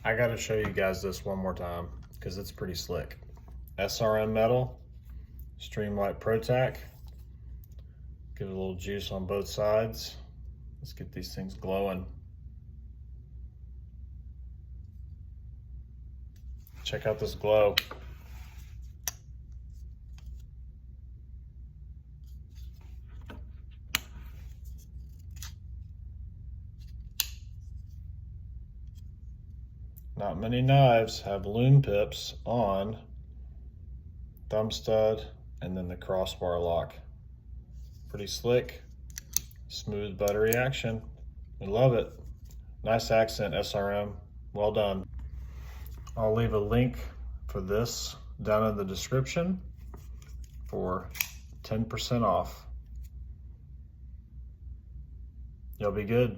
I gotta show you guys this one more time because it's pretty slick. SRM Medal, Streamlight Pro Tack. Give it a little juice on both sides. Let's get these things glowing. Check out this glow. Not many knives have lume pips on thumb stud and then the crossbar lock. Pretty slick, smooth, buttery action. We love it. Nice accent, SRM. Well done. I'll leave a link for this down in the description for 10% off. You'll be good.